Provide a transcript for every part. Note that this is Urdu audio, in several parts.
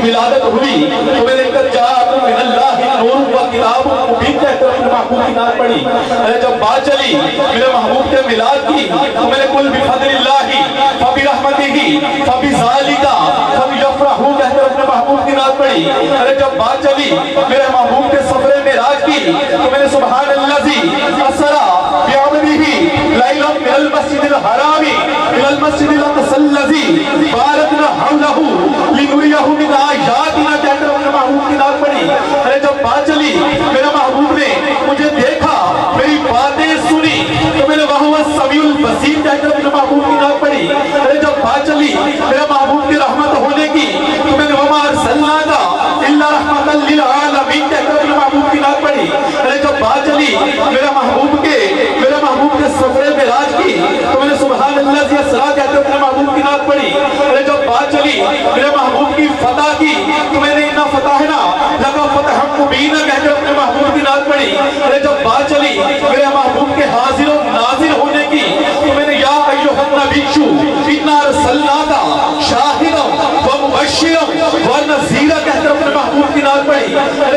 ولادت ہوئی تو میں نے کہا جاءکم من اللہ نور و کتاب مبین کہہ کر اپنے محبوب کی نعت پڑھی. جب بات چلی میرے محبوب کے میلاد کی تو میں نے قل بفضل اللہ فبرحمتہ فبذالک فلیفرحوا کہہ کر اپنے محبوب کی نعت پڑھی. جب بات چلی میرے محبوب کے سفر معراج کی تو میں نے سبحان الذی اسری بعبدہ لیلا من المسجد الحرام الى المسجد الاقصى الذی بارکنا حولہ لنریہ من آیاتنا کہہ کر اپنے محبوب کی نعت پڑھی. جب بات چلی میرے محبوب نے مجھے دیکھا میری باتیں سنی تو میں نے وَهُوَ السَّمِيعُ الْبَصِيرُ کہہ کر اپنے محبوب کی نعت پڑھی. جب بات چلی میرے محبوب کی رحمت ہونے کی تو میں نے وَمَا أَرْسَلْنَاكَ إِلَّا رَحْمَةً لِلْعَالَمِينَ کہہ کر اپنے محبوب کی نعت پڑھی. جب بات چلی میرے محبوب کے سفر معراج کی تو میں نے سبحان اللہ ذی اسریٰ کہہ کر اپنے محبوب کی نعت پڑھی. جب بات چلی میرے محبوب کی فتح کی تو میں نے اِنَّا فَتَحْنَا لَكَ فَتْحًا مُبِينًا کہہ کر اپنے محبوب کی نعت پڑھی. جب بات چلی میرے محبوب کے حاضر و ناظر ہونے کی تو میں نے یا ایھا النبی اِنَّا أَرْسَلْنَاكَ شَاهِدًا وَمُبَشِّرًا وَنَذِيرًا کہہ کر اپنے محبوب کی نعت پڑھی.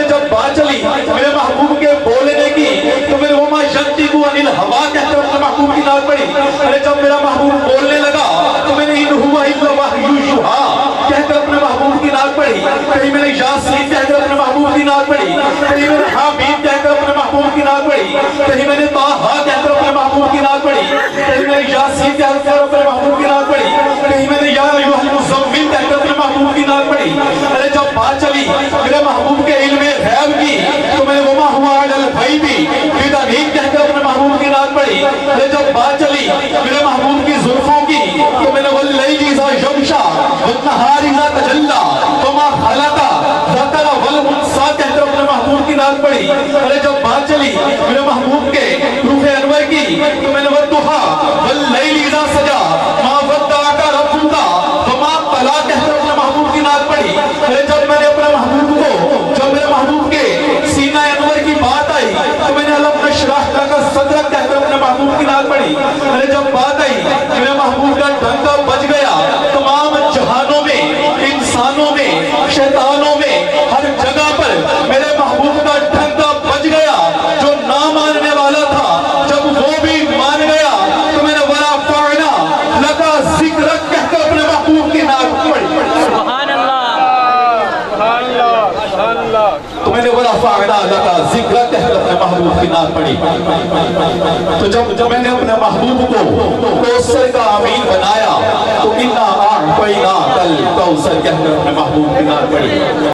جب بات چلی میرے محبوب کے بولنے کی تو میں نے وَمَا يَنطِقُ عَنِ الْهَوَىٰ کہہ کر اپنے محبوب کی نعت پڑھی. جب میرا محبوب بولنے لگا تو میں نے إِنْ هُوَ إِلَّا وَحْيٌ يُوحَىٰ کہہ کر اپنے محبوب کی نعت پڑھی. کہیں میں نے یاسین کہہ کر اپنے محبوب کی نعت پڑھی. کہیں میں نے حامیم کہہ کر اپنے محبوب کی نعت پڑھی. کہیں میں نے طٰہٰ کہہ کر اپنے محبوب کی نعت پڑھی. کہیں میں نے یاسین کہہ کر اپنے محبوب کی نعت پڑھی. کہیں میں نے یا ایھا المزمل کہہ کر اپنے محبوب کی نعت پڑھی. جب بات چلی میرے محبوب کے علم غیب کی تو میں نے وَمَا هُوَ عَلَى الْغَيْبِ بِضَنِينٍ کہہ کر اپنے محبوب کی نعت پڑھی. جب بات چلی میرے محبوب کی زلفوں کی تو میں نے وَاللَّيْلِ إِذَا يَغْشَىٰ وَالنَّهَارِ إِذَا تَجَلَّىٰ وَمَا خَلَقَ الذَّكَرَ وَالْأُنثَىٰ کہہ کر اپنے محبوب کی نعت پڑھی. جب بات چلی میرے محبوب کے روح انور کی تو میں نے وَالضُّحَىٰ وَاللَّيْلِ إِذَا سَجَىٰ مَا وَدَّعَكَ رَبُّكَ وَمَا قَلَىٰ کہہ کر اپنے محبوب کی نعت پڑھی. جب میں نے اپنے محبوب کو جب میرے محبوب کے سینہ انور کی بات آئی تو میں نے أَلَمْ نَشْرَحْ لَكَ صَدْرَكَ کہہ کر اپنے محبوب کی نعت پڑھی. جب بات آئی میرے محبوب کا ڈنکا بج گیا تمام جہانوں میں انسانوں میں شیطانوں میں ہر جگہ پر میرے محبوب کا ڈنکا بج گیا. جو نہ ماننے والا تھا جب وہ بھی مان گیا تو میں نے وَرَفَعْنَا لَكَ ذِكْرَكَ کہہ کر اپنے محبوب کی نعت پڑھی. سبحان اللہ. تو میں نے وَرَفَعْنَا لَكَ ذِكْرَكَ کہہ کر اپنے محبوب کی نعت پڑھی. تو جب میں نے اپنے محبوب کو کوثر کا امین بنایا تو إِنَّا أَعْطَيْنَاكَ الْكَوْثَرَ کہہ کر اپنے محبوب کی نعت پڑھی.